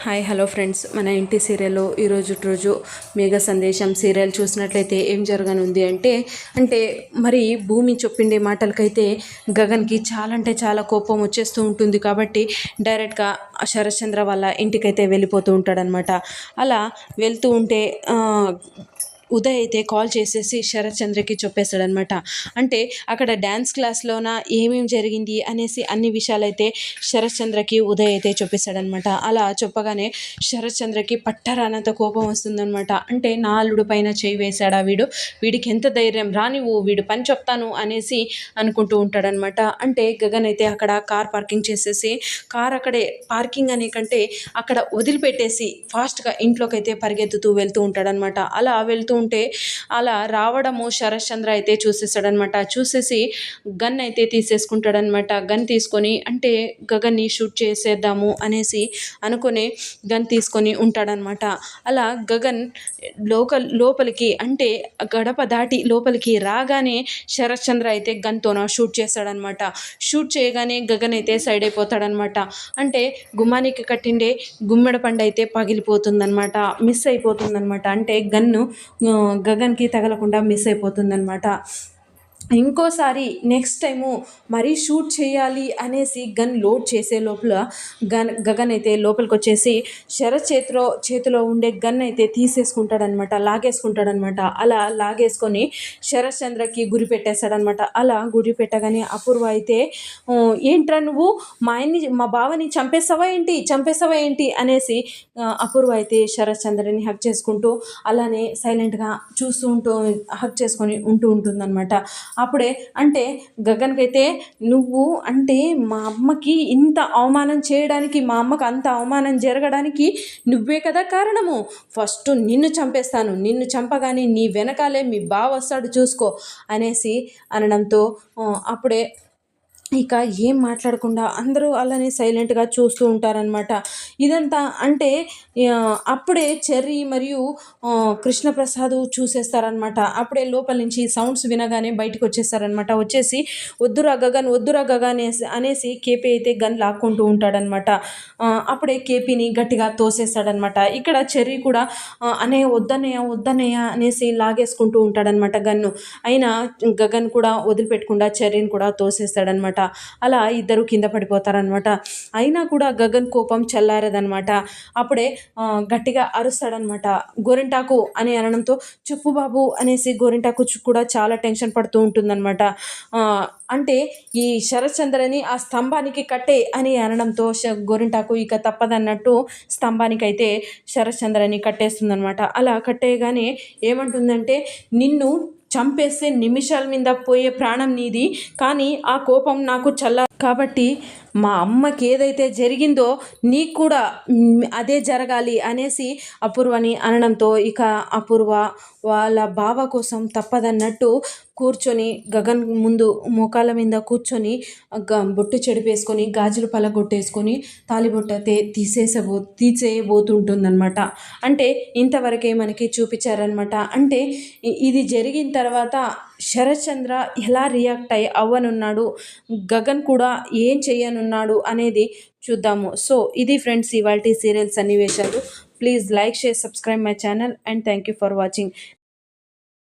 Hi hello friends, మన ఇంటి సీరియల్లో ఈరోజు మేఘ సందేశం సీరియల్ చూసినట్లయితే ఏం జరగనుంది అంటే మరి భూమి చెప్పిండే మాటలకైతే గగన్కి చాలా అంటే చాలా కోపం వచ్చేస్తూ ఉంటుంది. కాబట్టి డైరెక్ట్గా శరశ్చంద్ర వాళ్ళ ఇంటికైతే వెళ్ళిపోతూ ఉంటాడనమాట. అలా వెళ్తూ ఉంటే ఉదయ్ అయితే కాల్ చేసేసి శరత్ చంద్రకి చెప్పేశాడనమాట. అంటే అక్కడ డ్యాన్స్ క్లాస్లోన ఏమేమి జరిగింది అనేసి అన్ని విషయాలైతే శరత్ చంద్రకి ఉదయ్ అయితే చెప్పేశాడనమాట. అలా చెప్పగానే శరత్ చంద్రకి పట్టరానంత కోపం వస్తుందనమాట. అంటే నా అల్లుడు పైన చేయి వేశాడా వీడికి ఎంత ధైర్యం, రానివ్వు, వీడు పని చెప్తాను అనేసి అనుకుంటూ ఉంటాడనమాట. అంటే గగన్ అయితే అక్కడ కార్ పార్కింగ్ చేసేసి కార్ అక్కడే పార్కింగ్ అనే కంటే అక్కడ వదిలిపెట్టేసి ఫాస్ట్గా ఇంట్లోకి అయితే పరిగెత్తుతూ వెళ్తూ ఉంటాడనమాట. అలా వెళ్తూ ఉంటే అలా రావడము శరత్ చంద్ర అయితే చూసేసాడనమాట. చూసేసి గన్ అయితే తీసేసుకుంటాడనమాట. గన్ తీసుకొని అంటే గగన్ని షూట్ చేసేద్దాము అనేసి అనుకుని గన్ తీసుకొని ఉంటాడనమాట. అలా గగన్ లోపలికి అంటే గడప దాటి లోపలికి రాగానే శరత్ చంద్ర అయితే గన్తోన షూట్ చేస్తాడనమాట. షూట్ చేయగానే గగన్ అయితే సైడ్ అయిపోతాడనమాట. అంటే గుమ్మానికి కట్టిండే గుమ్మెడ పండు అయితే పగిలిపోతుందనమాట, మిస్ అయిపోతుందనమాట. అంటే గన్ను గగన్కి తగలకుండా మిస్ అయిపోతుందనమాట. ఇంకోసారి నెక్స్ట్ టైము మరీ షూట్ చేయాలి అనేసి గన్ లోడ్ చేసే లోపల గగన్ అయితే లోపలికి వచ్చేసి శరత్ చేతిలో ఉండే గన్ అయితే తీసేసుకుంటాడనమాట, లాగేసుకుంటాడనమాట. అలా లాగేసుకొని శరత్ చంద్రకి గురి పెట్టేస్తాడనమాట. అలా గురి పెట్టగానే అపూర్వ అయితే ఏంట్రా నువ్వు మా బావని చంపేస్తావా ఏంటి అనేసి అపూర్వ అయితే శరత్ చంద్రని హక్ చేసుకుంటూ అలానే సైలెంట్గా చూస్తూ హక్ చేసుకొని ఉంటుందన్నమాట. అప్పుడే అంటే గగన్కి అయితే నువ్వు అంటే మా అమ్మకి ఇంత అవమానం చేయడానికి, మా అమ్మకి అంత అవమానం జరగడానికి నువ్వే కదా కారణము, ఫస్ట్ నిన్ను చంపేస్తాను, నిన్ను చంపగానే నీ వెనకాలే మీ బావ వస్తాడు చూసుకో అనేసి అనడంతో అప్పుడే ఇక ఏం మాట్లాడకుండా అందరూ అలానే సైలెంట్గా చూస్తూ ఉంటారనమాట. ఇదంతా అంటే అప్పుడే చెర్రీ మరియు కృష్ణప్రసాద్ చూసేస్తారనమాట. అప్పుడే లోపల నుంచి సౌండ్స్ వినగానే బయటకు వచ్చేస్తారనమాట. వచ్చేసి వద్దురా గగన్ అనేసి కేపీ అయితే గన్ లాక్కుంటూ ఉంటాడనమాట. అప్పుడే కేపీని గట్టిగా తోసేస్తాడనమాట. ఇక్కడ చెర్రీ కూడా వద్దన్నయ్య అనేసి లాగేసుకుంటూ ఉంటాడనమాట గన్ను. అయినా గగన్ కూడా వదిలిపెట్టకుండా చెర్రీని కూడా తోసేస్తాడనమాట. అలా ఇద్దరు కింద పడిపోతారనమాట. అయినా కూడా గగన్ కోపం చల్లారదనమాట. అప్పుడే గట్టిగా అరుస్తాడనమాట. గోరింటాకు అని అనడంతో చెప్పు బాబు అనేసి గోరింటాకు కూడా చాలా టెన్షన్ పడుతూ ఉంటుందన్నమాట. అంటే ఈ శరత్ చంద్రని ఆ స్తంభానికి కట్టే అని అనడంతో గోరింటాకు ఇక తప్పదన్నట్టు స్తంభానికి అయితే శరత్ చంద్రని కట్టేస్తుందనమాట. అలా కట్టేయగానే ఏమంటుందంటే నిన్ను చంపేస్తే నిమిషాల మీద పోయే ప్రాణం నీది, కానీ ఆ కోపం నాకు కాబట్టి మా అమ్మకి ఏదైతే జరిగిందో నీకు కూడా అదే జరగాలి అనేసి అపూర్వని అనడంతో ఇక అపూర్వ వాళ్ళ బావ కోసం తప్పదన్నట్టు కూర్చొని గగన్ ముందు మోకాళ్ళ మీద కూర్చొని బొట్టు చెడిపేసుకొని గాజులు పలగొట్టేసుకొని తాలిబొట్టు అయితే తీసేయబోతుంటుందన్నమాట. అంటే ఇంతవరకే మనకి చూపించారనమాట. అంటే ఇది జరిగిన తర్వాత శరత్ చంద్ర ఎలా రియాక్ట్ అవ్వనున్నాడు, గగన్ కూడా ఏం చేయనున్నాడు అనేది చూద్దాము. సో ఇది ఫ్రెండ్స్ ఇవాల్టి సీరియల్ సన్నివేశాలు. Please like, share, subscribe my channel and thank you for watching.